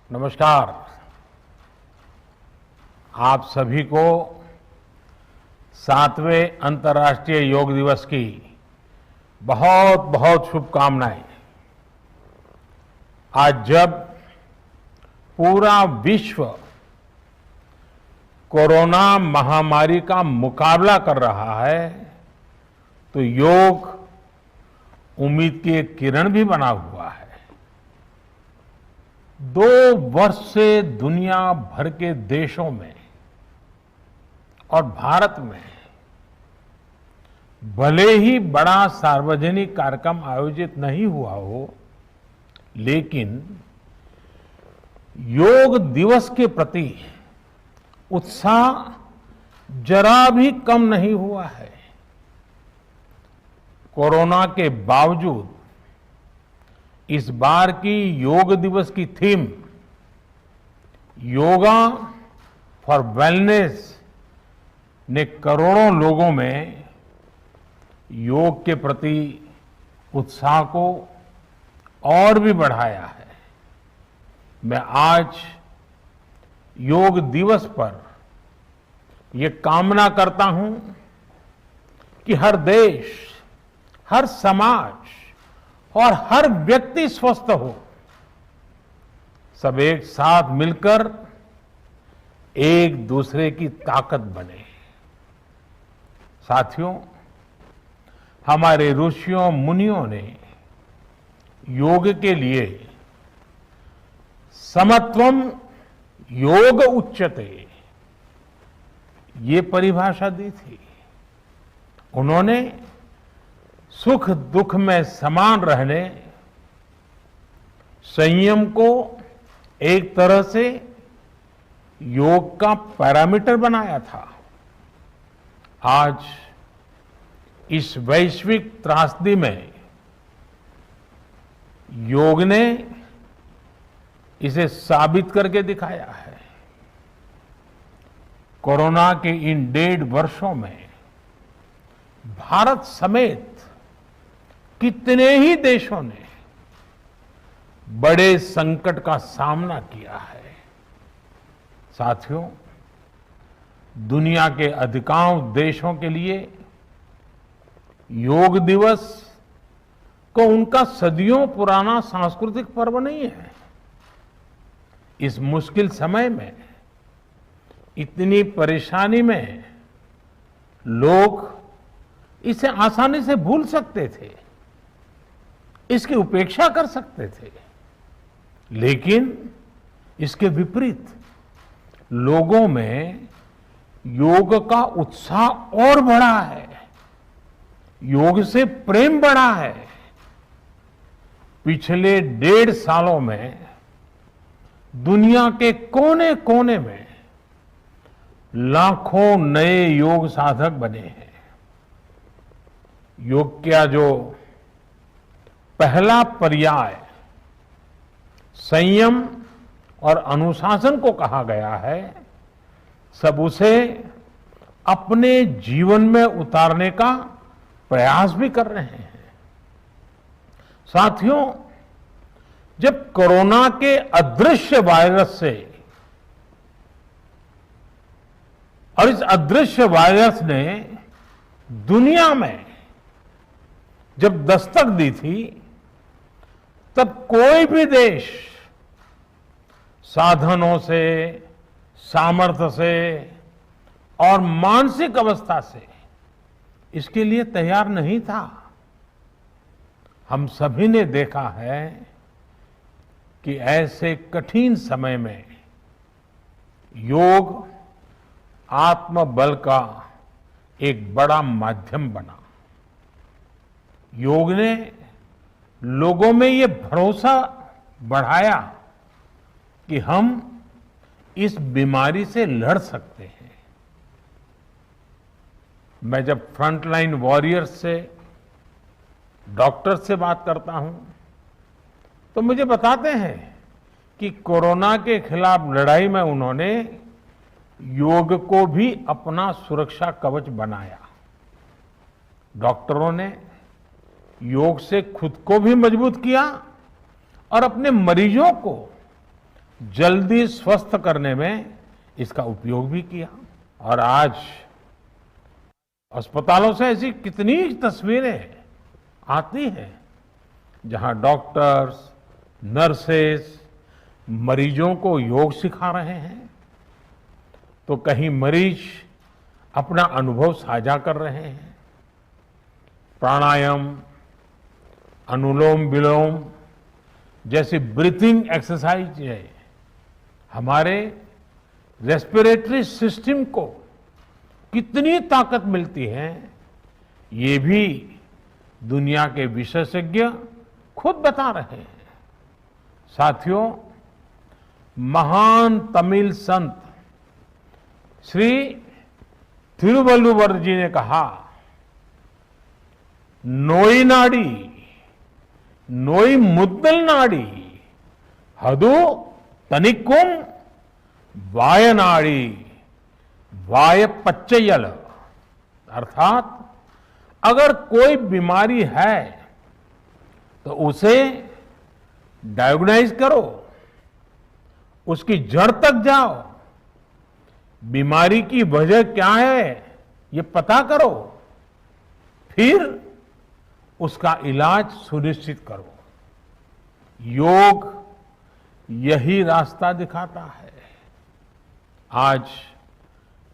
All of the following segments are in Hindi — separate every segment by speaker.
Speaker 1: नमस्कार। आप सभी को 7वें अंतर्राष्ट्रीय योग दिवस की बहुत बहुत शुभकामनाएं। आज जब पूरा विश्व कोरोना महामारी का मुकाबला कर रहा है तो योग उम्मीद की एक किरण भी बना हुआ है। 2 वर्ष से दुनिया भर के देशों में और भारत में भले ही बड़ा सार्वजनिक कार्यक्रम आयोजित नहीं हुआ हो, लेकिन योग दिवस के प्रति उत्साह जरा भी कम नहीं हुआ है। कोरोना के बावजूद इस बार की योग दिवस की थीम योगा फॉर वेलनेस ने करोड़ों लोगों में योग के प्रति उत्साह को और भी बढ़ाया है। मैं आज योग दिवस पर ये कामना करता हूं कि हर देश, हर समाज और हर व्यक्ति स्वस्थ हो, सब एक साथ मिलकर एक दूसरे की ताकत बने। साथियों, हमारे ऋषियों मुनियों ने योग के लिए समत्वम योग उच्यते ये परिभाषा दी थी। उन्होंने सुख दुख में समान रहने, संयम को एक तरह से योग का पैरामीटर बनाया था। आज इस वैश्विक त्रासदी में योग ने इसे साबित करके दिखाया है। कोरोना के इन 1.5 वर्षों में भारत समेत कितने ही देशों ने बड़े संकट का सामना किया है। साथियों, दुनिया के अधिकांश देशों के लिए योग दिवस को उनका सदियों पुराना सांस्कृतिक पर्व नहीं है। इस मुश्किल समय में, इतनी परेशानी में लोग इसे आसानी से भूल सकते थे, इसकी उपेक्षा कर सकते थे, लेकिन इसके विपरीत लोगों में योग का उत्साह और बढ़ा है, योग से प्रेम बढ़ा है। पिछले 1.5 सालों में दुनिया के कोने कोने में लाखों नए योग साधक बने हैं। योग का जो पहला पर्याय संयम और अनुशासन को कहा गया है, सब उसे अपने जीवन में उतारने का प्रयास भी कर रहे हैं। साथियों, जब कोरोना के अदृश्य वायरस से और इस अदृश्य वायरस ने दुनिया में जब दस्तक दी थी, तब कोई भी देश साधनों से, सामर्थ्य से और मानसिक अवस्था से इसके लिए तैयार नहीं था। हम सभी ने देखा है कि ऐसे कठिन समय में योग आत्मबल का एक बड़ा माध्यम बना। योग ने लोगों में ये भरोसा बढ़ाया कि हम इस बीमारी से लड़ सकते हैं। मैं जब फ्रंटलाइन वॉरियर्स से, डॉक्टर से बात करता हूं, तो मुझे बताते हैं कि कोरोना के खिलाफ लड़ाई में उन्होंने योग को भी अपना सुरक्षा कवच बनाया। डॉक्टरों ने योग से खुद को भी मजबूत किया और अपने मरीजों को जल्दी स्वस्थ करने में इसका उपयोग भी किया। और आज अस्पतालों से ऐसी कितनी तस्वीरें आती हैं जहां डॉक्टर्स, नर्सेस मरीजों को योग सिखा रहे हैं, तो कहीं मरीज अपना अनुभव साझा कर रहे हैं। प्राणायाम, अनुलोम विलोम जैसी ब्रीथिंग एक्सरसाइज है हमारे रेस्पिरेटरी सिस्टम को कितनी ताकत मिलती है, ये भी दुनिया के विशेषज्ञ खुद बता रहे हैं। साथियों, महान तमिल संत श्री तिरुवल्लुवर जी ने कहा, नोई नाडी नोई मुद्दल नाडी हदु तनिक्कुम वायनाडी वाय पच्चयल। अर्थात अगर कोई बीमारी है तो उसे डायग्नाइज करो, उसकी जड़ तक जाओ, बीमारी की वजह क्या है ये पता करो, फिर उसका इलाज सुनिश्चित करो। योग यही रास्ता दिखाता है। आज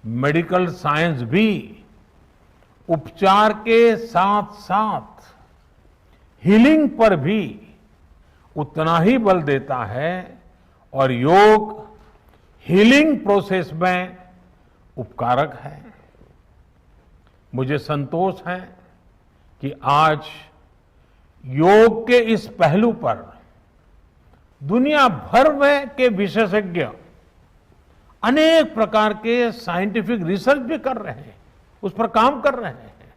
Speaker 1: मेडिकल साइंस भी उपचार के साथ साथ हीलिंग पर भी उतना ही बल देता है और योग हीलिंग प्रोसेस में उपकारक है। मुझे संतोष है कि आज योग के इस पहलू पर दुनिया भर में के विशेषज्ञ अनेक प्रकार के साइंटिफिक रिसर्च भी कर रहे हैं, उस पर काम कर रहे हैं।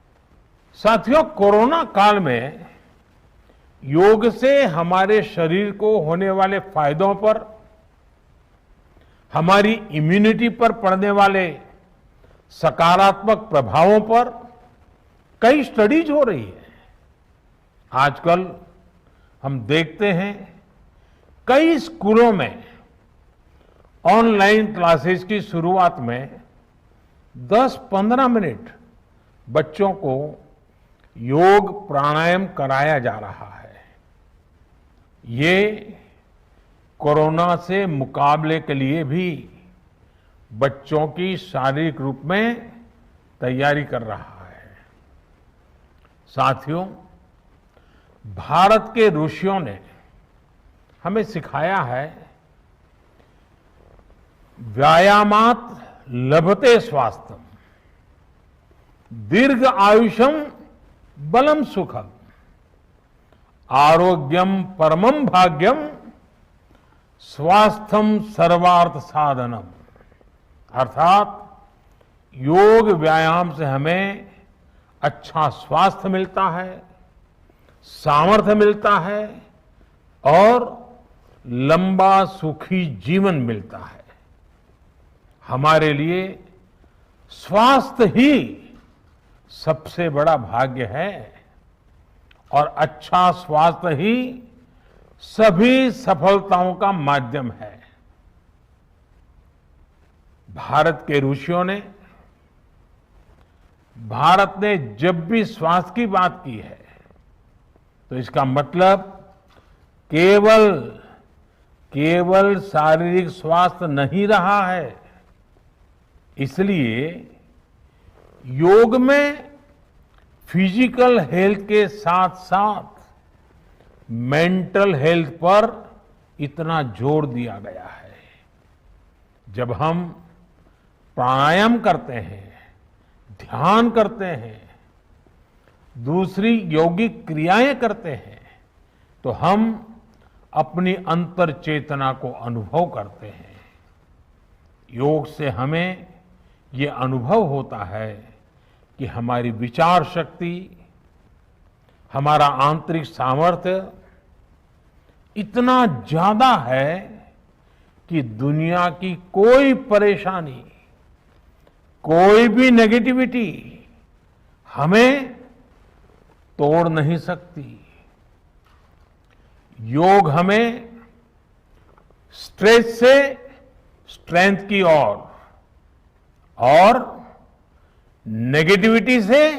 Speaker 1: साथियों, कोरोना काल में योग से हमारे शरीर को होने वाले फायदों पर, हमारी इम्यूनिटी पर पड़ने वाले सकारात्मक प्रभावों पर कई स्टडीज हो रही है। आजकल हम देखते हैं कई स्कूलों में ऑनलाइन क्लासेस की शुरुआत में 10-15 मिनट बच्चों को योग प्राणायाम कराया जा रहा है। ये कोरोना से मुकाबले के लिए भी बच्चों की शारीरिक रूप में तैयारी कर रहा है। साथियों, भारत के ऋषियों ने हमें सिखाया है, व्यायामात लभते स्वास्थ्यम, दीर्घ आयुषम बलम सुखम, आरोग्यम परमम भाग्यम, स्वास्थ्यम सर्वार्थ साधनम। अर्थात योग व्यायाम से हमें अच्छा स्वास्थ्य मिलता है, सामर्थ्य मिलता है और लंबा सुखी जीवन मिलता है। हमारे लिए स्वास्थ्य ही सबसे बड़ा भाग्य है और अच्छा स्वास्थ्य ही सभी सफलताओं का माध्यम है। भारत के ऋषियों ने, भारत ने जब भी स्वास्थ्य की बात की है तो इसका मतलब केवल शारीरिक स्वास्थ्य नहीं रहा है। इसलिए योग में फिजिकल हेल्थ के साथ साथ मेंटल हेल्थ पर इतना जोर दिया गया है। जब हम प्राणायाम करते हैं, ध्यान करते हैं, दूसरी यौगिक क्रियाएं करते हैं, तो हम अपनी अंतर चेतना को अनुभव करते हैं। योग से हमें ये अनुभव होता है कि हमारी विचार शक्ति, हमारा आंतरिक सामर्थ्य इतना ज्यादा है कि दुनिया की कोई परेशानी, कोई भी नेगेटिविटी हमें तोड़ नहीं सकती। योग हमें स्ट्रेस से स्ट्रेंथ की ओर और नेगेटिविटी से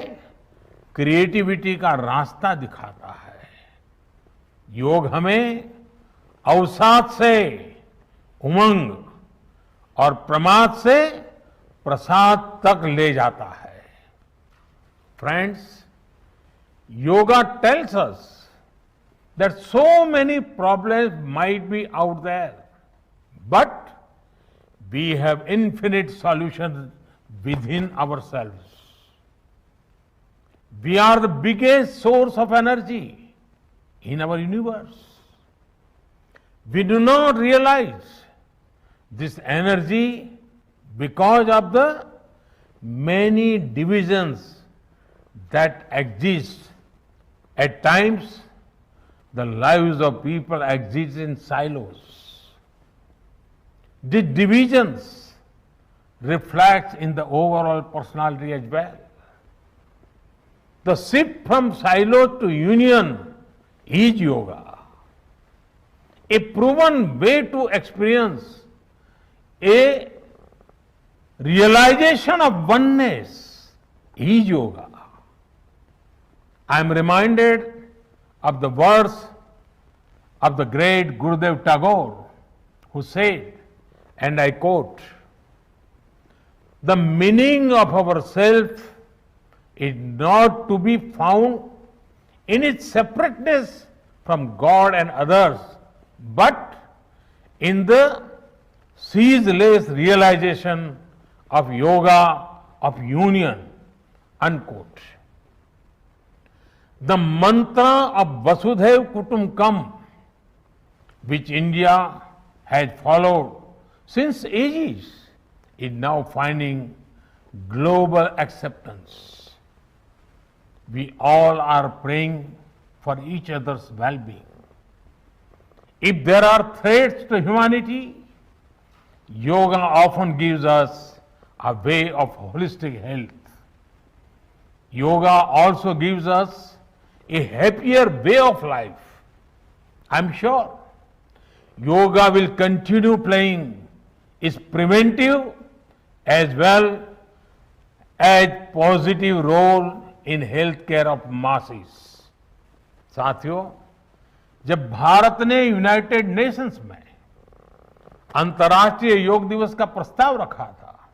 Speaker 1: क्रिएटिविटी का रास्ता दिखाता है। योग हमें अवसाद से उमंग और प्रमाद से प्रसाद तक ले जाता है। Friends, yoga tells us that so many problems might be out there, but we have infinite solutions within ourselves. We are the biggest source of energy in our universe. We do not realize this energy because of the many divisions that exist. At times, the lives of people exist in silos. These divisions reflect in the overall personality as well. The shift from silo to union is yoga. A proven way to experience a realization of oneness is yoga. I am reminded of the words of the great Gurudev Tagore, who said, and I quote, "The meaning of our self is not to be found in its separateness from God and others, but in the ceaseless realization of yoga of union," unquote. The mantra of Vasudhaiv Kutumbakam, which India has followed since ages, is now finding global acceptance. We all are praying for each other's well-being. If there are threats to humanity, yoga often gives us a way of holistic health. Yoga also gives us a happier way of life. I'm sure yoga will continue playing its preventive as well as positive role in healthcare of masses. साथियों, जब भारत ने यूनाइटेड नेशंस में अंतर्राष्ट्रीय योग दिवस का प्रस्ताव रखा था,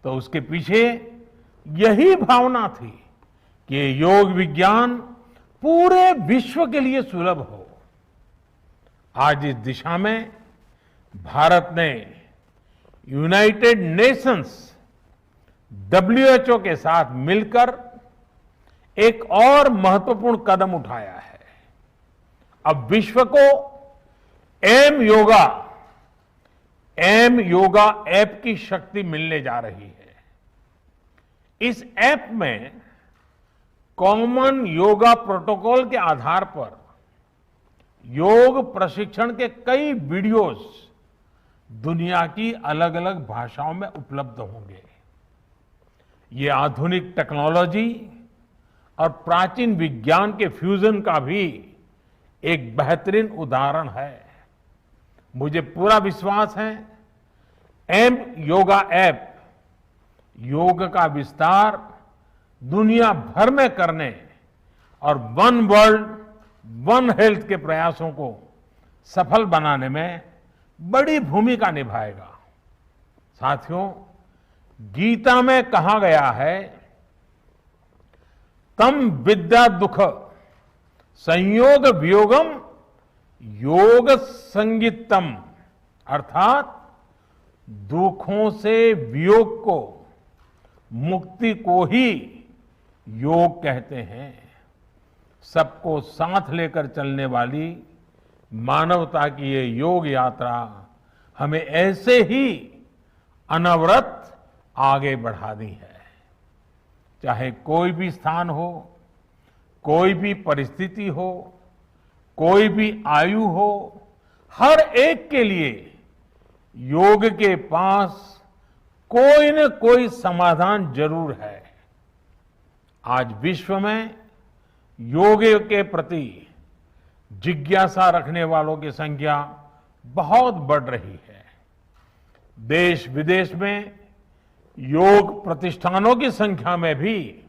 Speaker 1: तो उसके पीछे यही भावना थी कि योग विज्ञान पूरे विश्व के लिए सुलभ हो। आज इस दिशा में भारत ने यूनाइटेड नेशंस WHO के साथ मिलकर एक और महत्वपूर्ण कदम उठाया है। अब विश्व को एम योगा ऐप की शक्ति मिलने जा रही है। इस ऐप में कॉमन योगा प्रोटोकॉल के आधार पर योग प्रशिक्षण के कई वीडियोस दुनिया की अलग अलग भाषाओं में उपलब्ध होंगे। ये आधुनिक टेक्नोलॉजी और प्राचीन विज्ञान के फ्यूजन का भी एक बेहतरीन उदाहरण है। मुझे पूरा विश्वास है एम योगा ऐप योग का विस्तार दुनिया भर में करने और वन वर्ल्ड वन हेल्थ के प्रयासों को सफल बनाने में बड़ी भूमिका निभाएगा। साथियों, गीता में कहा गया है, तम विद्या दुख संयोग वियोगम योग संगीतम, अर्थात दुखों से वियोग को, मुक्ति को ही योग कहते हैं। सबको साथ लेकर चलने वाली मानवता की ये योग यात्रा हमें ऐसे ही अनवरत आगे बढ़ानी है। चाहे कोई भी स्थान हो, कोई भी परिस्थिति हो, कोई भी आयु हो, हर एक के लिए योग के पास कोई न कोई समाधान जरूर है। आज विश्व में योग के प्रति जिज्ञासा रखने वालों की संख्या बहुत बढ़ रही है। देश विदेश में योग प्रतिष्ठानों की संख्या में भी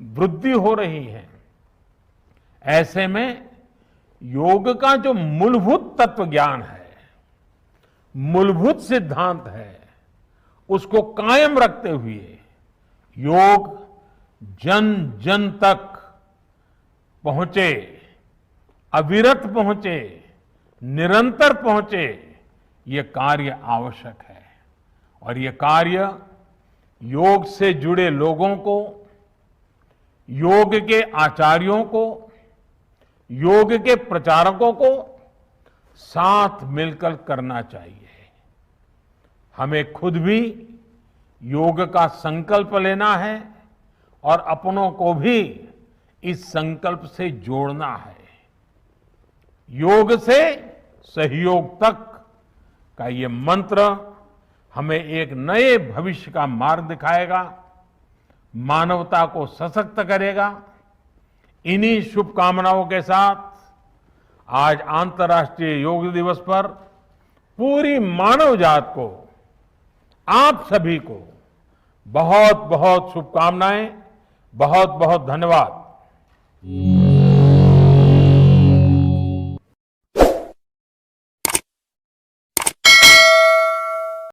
Speaker 1: वृद्धि हो रही है। ऐसे में योग का जो मूलभूत तत्व ज्ञान है, मूलभूत सिद्धांत है, उसको कायम रखते हुए योग जन जन तक पहुंचे, अविरत पहुंचे, निरंतर पहुंचे, ये कार्य आवश्यक है। और ये कार्य योग से जुड़े लोगों को, योग के आचार्यों को, योग के प्रचारकों को साथ मिलकर करना चाहिए। हमें खुद भी योग का संकल्प लेना है और अपनों को भी इस संकल्प से जोड़ना है। योग से सहयोग तक का ये मंत्र हमें एक नए भविष्य का मार्ग दिखाएगा, मानवता को सशक्त करेगा। इन्हीं शुभकामनाओं के साथ आज अंतर्राष्ट्रीय योग दिवस पर पूरी मानव जात को, आप सभी को बहुत बहुत शुभकामनाएं, बहुत बहुत धन्यवाद।